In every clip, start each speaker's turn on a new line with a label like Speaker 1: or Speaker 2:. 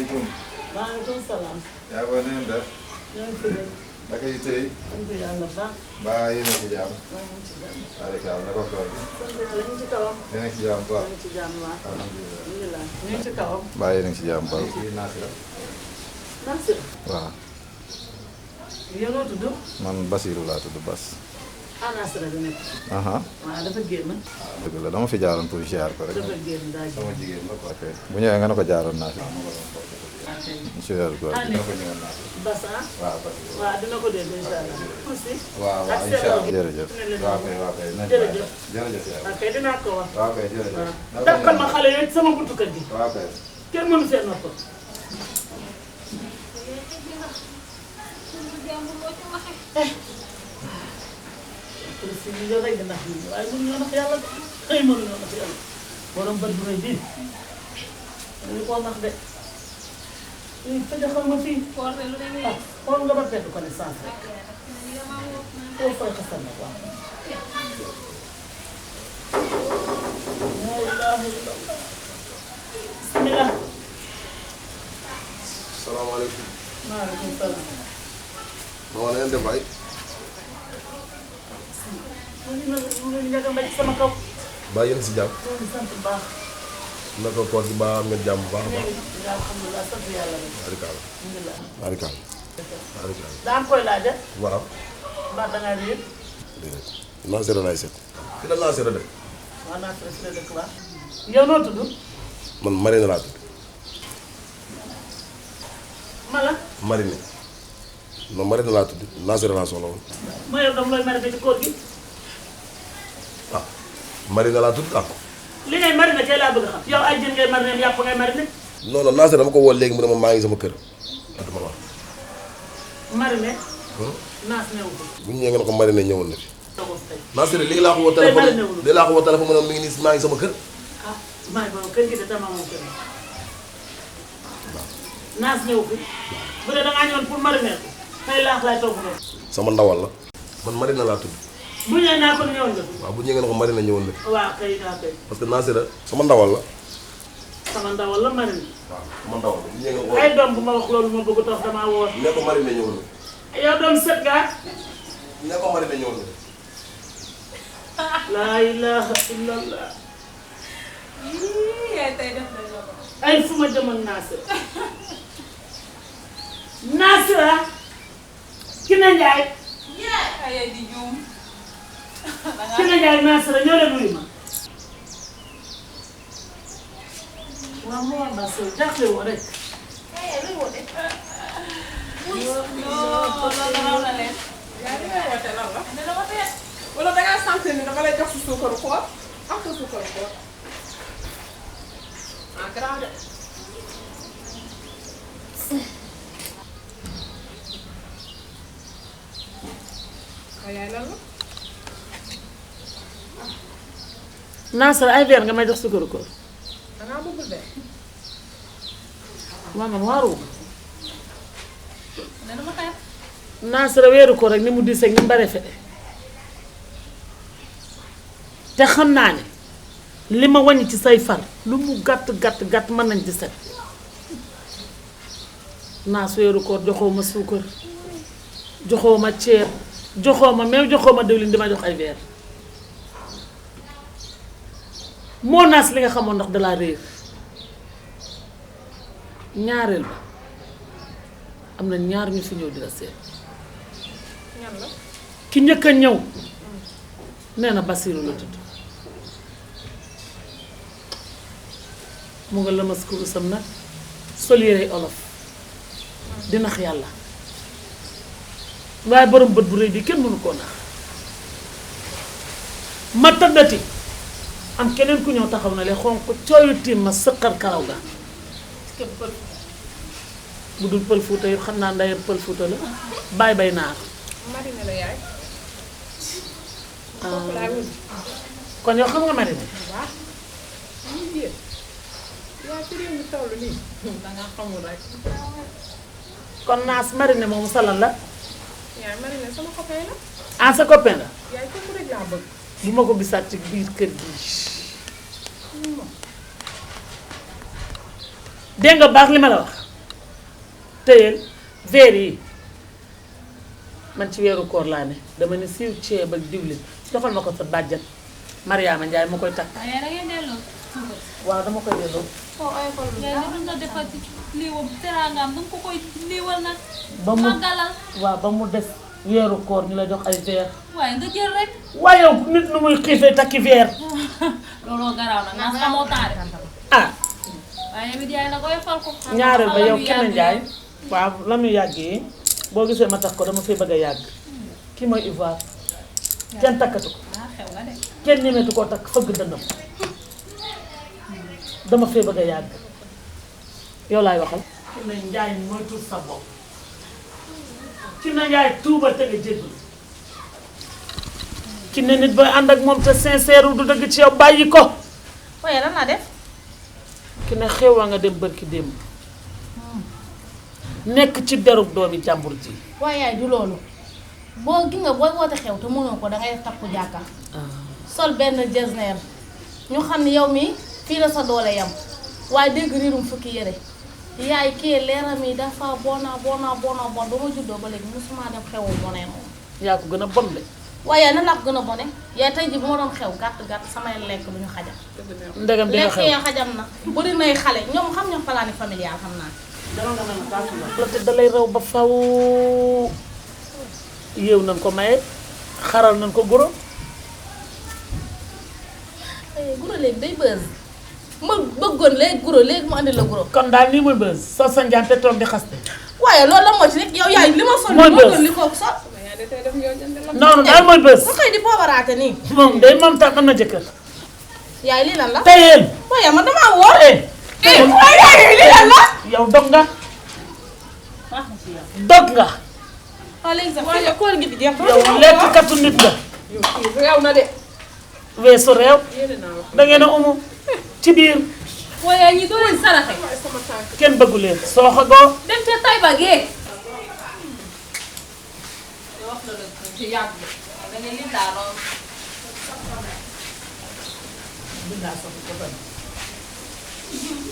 Speaker 1: salaamaaleykum.
Speaker 2: maaleykum salaam.
Speaker 1: yaa ngi koy nuyu def.
Speaker 2: ñoo ngi fi def.
Speaker 1: naka yi tey.
Speaker 2: sant yàlla baax.
Speaker 1: mbaa yéen a ngi ci jàmm.
Speaker 2: maa ngi ci jàmm.
Speaker 1: waaleykum naka koor gi.
Speaker 2: sant yàlla ñu ngi ci kawam.
Speaker 1: yéen a ngi ci jàmm bu baax.
Speaker 2: ñu ngi ci jàmm waaw.
Speaker 1: alhamdulilah.
Speaker 2: alhamdulilah ñu ngi ci kawam.
Speaker 1: mbaa yéen a ngi ci jàmm bu baax. kii Nasira.
Speaker 2: Nasira.
Speaker 1: waaw.
Speaker 2: yow noo tudd.
Speaker 1: man Basiirou laa tudd Bas.
Speaker 2: ah Nasira di nekk. waaw dafa génn.
Speaker 1: dëgg la dama fi jaaroon pour ziar ko rek.
Speaker 2: dafa génn daa
Speaker 1: sama jigéen la quoi. ok bu ñëwee nga ne ko jaaroon naa fi. monsieur Dior dina ko ñëwoon naa fi.
Speaker 2: Bas ah.
Speaker 1: waaw Basiirou.
Speaker 2: waaw dina ko dégg incha allah. aussi.
Speaker 1: waaw waaw incha allah jërëjëf. waaw kay.
Speaker 2: jërëjëf.
Speaker 1: jërëjëf yaa
Speaker 2: ok dinaa ko wax.
Speaker 1: waaw kay jërëjëf.
Speaker 2: dàqal ma xale yooyu sama buntu kër gi.
Speaker 1: waaw kay.
Speaker 2: kenn mënu see noppal. si ñu yow rek di nax nit ñi waaye mënuñoo nax yàlla de xëy mënuñoo nax yàlla borom bët bu rëy bii dañu koo nax de fii fajaxal ma fii ah xool nga ba perte connaissance rek foo fay xasal nag waaw la ilaha illallah bismillah
Speaker 3: salaamaaleykum.
Speaker 2: maaleykum salaam
Speaker 3: maa ngi leen di fay.
Speaker 2: mu ngi njëkk a mbéj sama kaw
Speaker 3: baa yéen si jàmm.
Speaker 2: ñoo ngi sant bu baax
Speaker 3: naka koor gi baa am ngeen jàmm bu baax a baax.
Speaker 2: alhamdulilah sant yàlla rek
Speaker 3: barikaala.
Speaker 2: alhamdulilah
Speaker 3: barikaala. barikaala.
Speaker 2: daa am koy laaj
Speaker 3: waaw.
Speaker 2: mbaa dangaa réer
Speaker 3: déedéet. Nasira laay seet. fi la Nasira de.
Speaker 2: waaw naa si la dëkk baax yow noo tudd
Speaker 3: man Marine laa tudd.
Speaker 2: Mala
Speaker 3: Marine. non Marine laa tudd Nasira laa soxla woon.
Speaker 2: ma yow dama looy mariner ci koor gi
Speaker 3: ah Marine laa tudd ah.
Speaker 2: li ngay mariner kay laa bëgg a xam yow ay jën ngay mariner yàpp ngay mariner
Speaker 3: non non Nasira dama ko woo léegi mu ne ma maa ngi sama kër. dama la wax.
Speaker 2: mariner naas newu ko
Speaker 3: bu ñu ñëwee nga ne ko Marine ñëwoon na fi.
Speaker 2: togos tey
Speaker 3: Nasira léegi laa ko woo
Speaker 2: Tey
Speaker 3: téléphone
Speaker 2: Marine wul.
Speaker 3: léegi laa ko woo téléphone mu ne mi ngi nii maa ngi sama kër.
Speaker 2: ah maay boobu kër gi de dama moom kër naas newu ko bu dee dangaa ñëwoon pour mariner ko tey laax laay togg loolu
Speaker 3: sama ndawal la. man Marine laa tudd.
Speaker 2: bu ñëwee naa ko ñëwoon nga fi
Speaker 3: waaw bu ñu ñëwee nga ne ko Marine ñëwoon na fi.
Speaker 2: waaw kay daa kay
Speaker 3: parce que Nasira sama ndawal la.
Speaker 2: sama ndawal la mariner
Speaker 3: waaw sama ndawal la bu ñu ñëwee nga
Speaker 2: ay doom bu ma wax loolu ma bëgg tax damaa woor
Speaker 3: ne ko Marine ñëwoon na.
Speaker 2: yow doom sët nga
Speaker 3: ne ko Marine ñëwoon na.
Speaker 2: laa ilaha illallah
Speaker 4: yaay tey def nañ la ko.
Speaker 2: ay fu ma jëmal Nasira Nasira Kine Njaay
Speaker 4: ay yaay di juum.
Speaker 2: Kine Njaay Nasira ñoo leen wuyu ma waaw moo war naa sëy jaaxle woo rek
Speaker 4: luy woote. non raw na leen. yaa ngi lay woote lan la. dina woote. wala da ngaa sant ni dama lay jox si suukaru koor am sa suukaru koor. ah garaaw de. waaw yaay lan la.
Speaker 2: Nasira ay verre nga may jox sukaru koor
Speaker 4: da ngaa bëgg de.
Speaker 2: waa man waaru
Speaker 4: nee na ma xeex.
Speaker 2: Nasira weeru ko rek ni mu diis ak ni mu bare fete te xam naa ne li ma wàññi ci say far lu mu gàtt gàtt gàtt mën nañ ci set naas weeru koor joxoo ma suukar joxoo ma ceeb joxoo ma meew joxoo ma diwlin di ma jox ay verre moo naas li nga xamoon ndax dalaa réer ñaareel ba am na ñaar ñu fi ñëw di la seet
Speaker 4: ñan la.
Speaker 2: ki njëkk a ñëw nee na Basiiru la tudd mu nga lëmas kurusam nag sol yére olof di nax yàlla waaye borom bët bu rëy bi kenn mënu koo nax ma tëddati am keneen ku ñëw taxaw na le xonq cooyu tiim ma sëqar karaw ga bu dul pël fuuta yëpp xam naa ndayam pël fuuta la baay bay naar
Speaker 4: Marine la yaay. kooku laay wut.
Speaker 2: kon yow xam nga Marine
Speaker 4: waaw. ñu ngi jéem. yaa ci réew mi toll nii. da ngaa xamul rek.
Speaker 2: kon naas Marine moomu salal la
Speaker 4: yaay Marine sama copain la.
Speaker 2: ah sa copain la
Speaker 4: yaay kooku rek laa bëgg.
Speaker 2: bu ma ko gisaat ci biir kër gi dégg nga baax li ma la wax téyel verre yi man ci weeru koor laa ne dama ne siiw ceeb ak diwlin defal ma ko sa bàjjan Mariama Ndiaye ma koy takk.
Speaker 5: waaye da ngay delloo suukar.
Speaker 2: waaw dama koy delloo.
Speaker 5: foo ay xol lu baax nga defal ci lii woon teraangaam danga ko koy liiwal nag.
Speaker 2: ba mu
Speaker 5: màggalal.
Speaker 2: waaw ba mu des weeru koor ñu la jox ay verre.
Speaker 5: waaye nga jël rek.
Speaker 2: waaye yow nit nu muy xiifee takki verre.
Speaker 5: looloo garaaw nag nga xamoo taare.
Speaker 2: ah.
Speaker 5: waaye yow it yaay la koy fal ko.
Speaker 2: ñaareel ba yow kenn Ndiaye. waaw la muy yàggee boo gisee ma tax ko dama fay bëgg a yàgg. kii mooy Ivoire. kenn takkatu ko.
Speaker 5: xew nga de.
Speaker 2: kenn ñemetu koo takk fëgg dëndam. dama fee bëgg a yàgg. yow laay waxal. ki ne Ndiaye mooy tuut sa bopp. ki ne Ndiaye tuubal te nga jéggal. ki ne nit booy ànd ak moom te sincère du dëgg ci yow bàyyi ko.
Speaker 5: waaye lan la def.
Speaker 2: ki ne xewwa nga dem bërki démb. nekk ci derub doomi jàmbur ji.
Speaker 6: waaye yaay du loolu boo gi nga booy woote xew te mënoo ko dangay def takku jàkka sol benn jesner ñu xam ne yow mi fii la sa doole yam waaye dégg riirum fukki yére yaay kii leeram yi dafa bona bon ba ma juddoo ba léegi musuma dem xewu bonee moom
Speaker 2: yaa ko gën a bon de.
Speaker 6: waaye na laa ko gën a bone yaay tey ji bu ma doon xew gàtt samay lekk lu ñu xajam
Speaker 2: ndegam di nga
Speaker 6: lekk
Speaker 2: xew
Speaker 6: ya xajam na bari nay xale ñoom xam ñoom palaani familial xam naa
Speaker 2: la te dalay rew ba faw yéew nañ ko maye xaral nañ ko guro.
Speaker 6: guro léegi day bës ma bëggoon léegi guro léegi mu andi la guro
Speaker 2: kon daal nii mooy bës soo sa njaan te toog di xaste.
Speaker 6: waaye loolu la moo ci nekk yow yaay li ma sol
Speaker 2: mooy
Speaker 6: moo
Speaker 2: bës
Speaker 6: gën li ko sol
Speaker 2: noonu daal mooy bës.
Speaker 6: ba xëy di poobaraate nii
Speaker 2: moom day moom tax am na jëkkër.
Speaker 6: yaay lii lan la
Speaker 2: teyeel.
Speaker 6: waaye man damaa woor
Speaker 2: yaay
Speaker 6: lii lan la
Speaker 2: yow dog nga. dog nga.
Speaker 6: waaw léegi sax waaye koor gi di jeex
Speaker 2: yow lekkatu nit nga.
Speaker 4: réew na de.
Speaker 2: weesu réew. da ngeen a umu ci biir.
Speaker 5: waaye ñi doo leen saraxe.
Speaker 2: kenn bëggu leen soo xagoo.
Speaker 5: dem ca Taïba Guèye. wax la dëgg ci yàgg da ngay lim daanoo.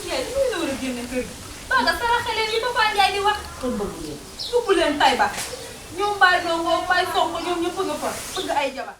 Speaker 5: yaay dañuy la war a génne kër gi. ba nga saraxe leen yi Papa Ndiaye di wax.
Speaker 2: kenn bëggu leen.
Speaker 5: yóbbu leen Taïba. ñoom Baye Ndongo Baye Sonko ñoom ñëpp nga fa bëgg ay jabar.